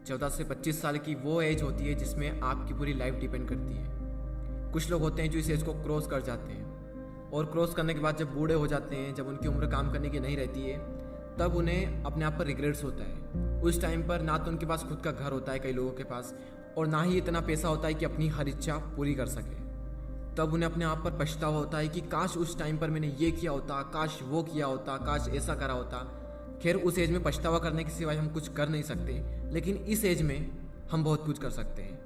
14 से 25 साल की वो एज होती है जिसमें आपकी पूरी लाइफ डिपेंड करती है। कुछ लोग होते हैं जो इस एज को क्रॉस कर जाते हैं और क्रॉस करने के बाद जब बूढ़े हो जाते हैं, जब उनकी उम्र काम करने की नहीं रहती है, तब उन्हें अपने आप पर रिग्रेट्स होता है। उस टाइम पर ना तो उनके पास खुद का घर होता है कई लोगों के पास, और ना ही इतना पैसा होता है कि अपनी हर इच्छा पूरी कर सके। तब उन्हें अपने आप पर पछतावा होता है कि काश उस टाइम पर मैंने ये किया होता, काश वो किया होता, काश ऐसा करा होता। खैर, उस एज में पछतावा करने के सिवाय हम कुछ कर नहीं सकते, लेकिन इस एज में हम बहुत कुछ कर सकते हैं।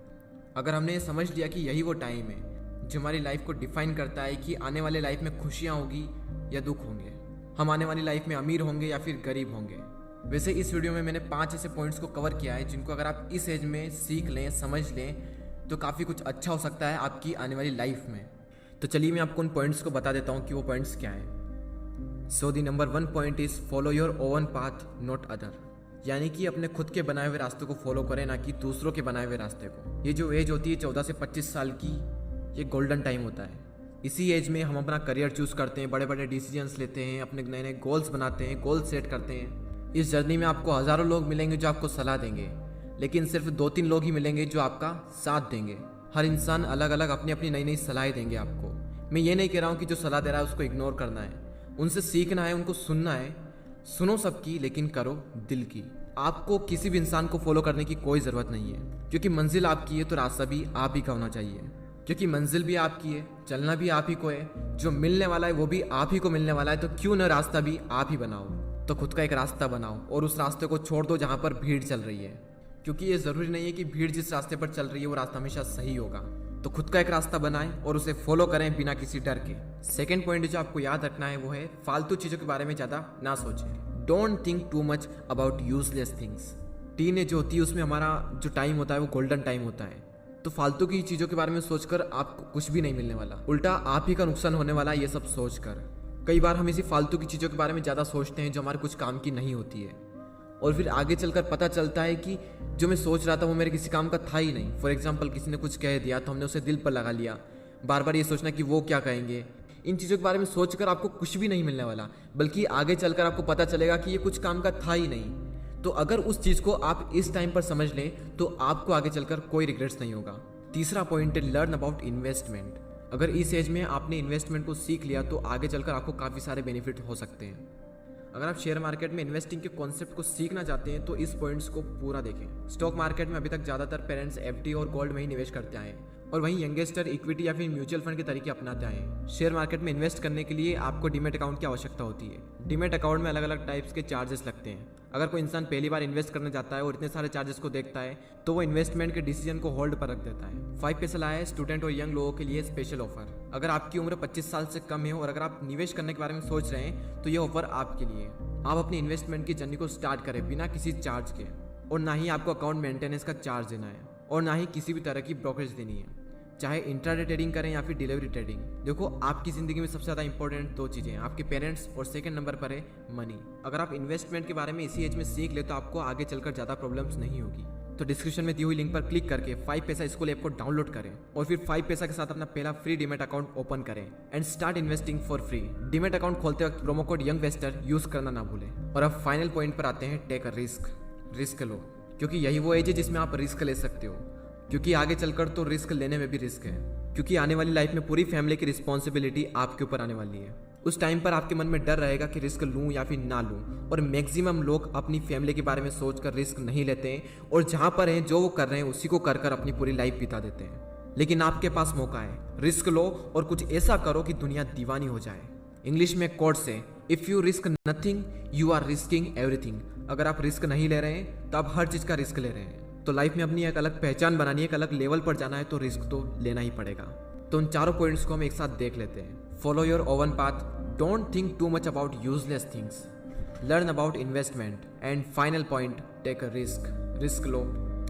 अगर हमने समझ लिया कि यही वो टाइम है जो हमारी लाइफ को डिफाइन करता है कि आने वाले लाइफ में खुशियाँ होगी या दुख होंगे, हम आने वाली लाइफ में अमीर होंगे या फिर गरीब होंगे। वैसे इस वीडियो में मैंने 5 ऐसे पॉइंट्स को कवर किया है जिनको अगर आप इस एज में सीख लें, समझ लें, तो काफ़ी कुछ अच्छा हो सकता है आपकी आने वाली लाइफ में। तो चलिए मैं आपको उन पॉइंट्स को बता देता हूँ कि वो पॉइंट्स क्या हैं। So the number 1 point is follow your own path not other, यानी कि अपने खुद के बनाए हुए रास्ते को फॉलो करें, ना कि दूसरों के बनाए हुए रास्ते को। ये जो एज होती है 14 से 25 साल की, ये गोल्डन टाइम होता है। इसी एज में हम अपना करियर चूज़ करते हैं, बड़े बड़े डिसीजंस लेते हैं, अपने नए नए गोल्स बनाते हैं, गोल्स सेट करते हैं। इस जर्नी में आपको हज़ारों लोग मिलेंगे जो आपको सलाह देंगे, लेकिन सिर्फ 2-3 लोग ही मिलेंगे जो आपका साथ देंगे। हर इंसान अलग अलग अपनी अपनी नई नई सलाहें देंगे आपको। मैं ये नहीं कह रहा हूँ कि जो सलाह दे रहा है उसको इग्नोर करना है, उनसे सीखना है, उनको सुनना है। सुनो सबकी, लेकिन करो दिल की। आपको किसी भी इंसान को फॉलो करने की कोई ज़रूरत नहीं है, क्योंकि मंजिल आपकी है तो रास्ता भी आप ही का होना चाहिए। क्योंकि मंजिल भी आपकी है, चलना भी आप ही को है, जो मिलने वाला है वो भी आप ही को मिलने वाला है। तो क्यों ना रास्ता भी आप ही बनाओ। तो खुद का एक रास्ता बनाओ और उस रास्ते को छोड़ दो जहाँ पर भीड़ चल रही है, क्योंकि ये ज़रूरी नहीं है कि भीड़ जिस रास्ते पर चल रही है वो रास्ता हमेशा सही होगा। तो खुद का एक रास्ता बनाएं और उसे फॉलो करें बिना किसी डर के। सेकेंड पॉइंट जो आपको याद रखना है वो है फालतू चीज़ों के बारे में ज़्यादा ना सोचें। Don't think too much about useless things. Teenage जो होती है उसमें हमारा जो टाइम होता है वो गोल्डन टाइम होता है। तो फालतू की चीज़ों के बारे में सोचकर आपको कुछ भी नहीं मिलने वाला, उल्टा आप ही का नुकसान होने वाला है ये सब सोचकर। कई बार हम इसी फालतू की चीज़ों के बारे में ज़्यादा सोचते हैं जो हमारे कुछ काम की नहीं होती है, और फिर आगे चलकर पता चलता है कि जो मैं सोच रहा था वो मेरे किसी काम का था ही नहीं। फॉर एग्जाम्पल, किसी ने कुछ कह दिया तो हमने उसे दिल पर लगा लिया, बार बार ये सोचना कि वो क्या कहेंगे। इन चीज़ों के बारे में सोचकर आपको कुछ भी नहीं मिलने वाला, बल्कि आगे चलकर आपको पता चलेगा कि ये कुछ काम का था ही नहीं। तो अगर उस चीज़ को आप इस टाइम पर समझ लें तो आपको आगे चलकर कोई रिग्रेट्स नहीं होगा। तीसरा पॉइंट है लर्न अबाउट इन्वेस्टमेंट। अगर इस एज में आपने इन्वेस्टमेंट को सीख लिया तो आगे चलकर आपको काफ़ी सारे बेनिफिट हो सकते हैं। अगर आप शेयर मार्केट में इन्वेस्टिंग के कॉन्सेप्ट को सीखना चाहते हैं तो इस पॉइंट्स को पूरा देखें। स्टॉक मार्केट में अभी तक ज़्यादातर पेरेंट्स एफडी और गोल्ड में ही निवेश करते आए, और वहीं यंगेस्टर इक्विटी या फिर म्यूचुअल फंड के तरीके अपनाते आए हैं। शेयर मार्केट में इन्वेस्ट करने के लिए आपको डीमेट अकाउंट की आवश्यकता होती है। डीमेट अकाउंट में अलग अलग टाइप्स के चार्जेस लगते हैं। अगर कोई इंसान पहली बार इन्वेस्ट करने जाता है और इतने सारे चार्जेस को देखता है तो वो इन्वेस्टमेंट के डिसीजन को होल्ड पर रख देता है। 5 पैसा लाया है स्टूडेंट और यंग लोगों के लिए स्पेशल ऑफर। अगर आपकी उम्र 25 साल से कम है और अगर आप निवेश करने के बारे में सोच रहे हैं तो ये ऑफर आपके लिए। आप अपनी इन्वेस्टमेंट की जर्नी को स्टार्ट करें बिना किसी चार्ज के, और ना ही आपको अकाउंट मेंटेनेंस का चार्ज देना है, और ना ही किसी भी तरह की ब्रोकरेज देनी है, चाहे इंट्राडे ट्रेडिंग करें या फिर डिलीवरी ट्रेडिंग। देखो, आपकी ज़िंदगी में सबसे ज़्यादा इंपॉर्टेंट 2 चीज़ें हैं, आपके पेरेंट्स, और सेकंड नंबर पर है मनी। अगर आप इन्वेस्टमेंट के बारे में इसी एज में सीख ले तो आपको आगे चलकर ज़्यादा प्रॉब्लम्स नहीं होगी। तो डिस्क्रिप्शन में दी हुई लिंक पर क्लिक करके 5 पैसा स्कूल ऐप को डाउनलोड करें और फिर 5 पैसा के साथ अपना पहला फ्री डीमेट अकाउंट ओपन करें and start investing for free. Demat account खोलते वक्त प्रोमो कोड यंगवेस्टर यूज करना ना भूलें। और अब फाइनल पॉइंट पर आते हैं, टेक अ रिस्क। रिस्क लो, क्योंकि यही वो एज है जिसमें आप रिस्क ले सकते हो, क्योंकि आगे चलकर तो रिस्क लेने में भी रिस्क है, क्योंकि आने वाली लाइफ में पूरी फैमिली की रिस्पॉन्सिबिलिटी आपके ऊपर आने वाली है। उस टाइम पर आपके मन में डर रहेगा कि रिस्क लूं या फिर ना लूं, और मैक्सिमम लोग अपनी फैमिली के बारे में सोचकर रिस्क नहीं लेते हैं, और जहां पर हैं जो वो कर रहे हैं उसी को कर अपनी पूरी लाइफ बिता देते हैं। लेकिन आपके पास मौका है, रिस्क लो और कुछ ऐसा करो कि दुनिया दीवानी हो जाए। इंग्लिश में कोट से, if you risk nothing you are risking everything. अगर आप रिस्क नहीं ले रहे हैं तो आप हर चीज़ का रिस्क ले रहे हैं। तो लाइफ में अपनी एक अलग पहचान बनानी है, एक अलग लेवल पर जाना है तो रिस्क तो लेना ही पड़ेगा। तो उन चारों पॉइंट्स को हम एक साथ देख लेते हैं। Follow your own path, don't think too much about useless things, learn about investment, and final point, take a risk. Risk लो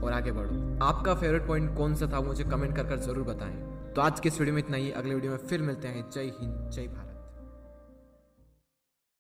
और आगे बढ़ो। आपका फेवरेट पॉइंट कौन सा था मुझे कमेंट कर जरूर बताएं। तो आज के इस वीडियो में इतना ही, अगले वीडियो में फिर मिलते हैं। जय हिंद, जय भारत।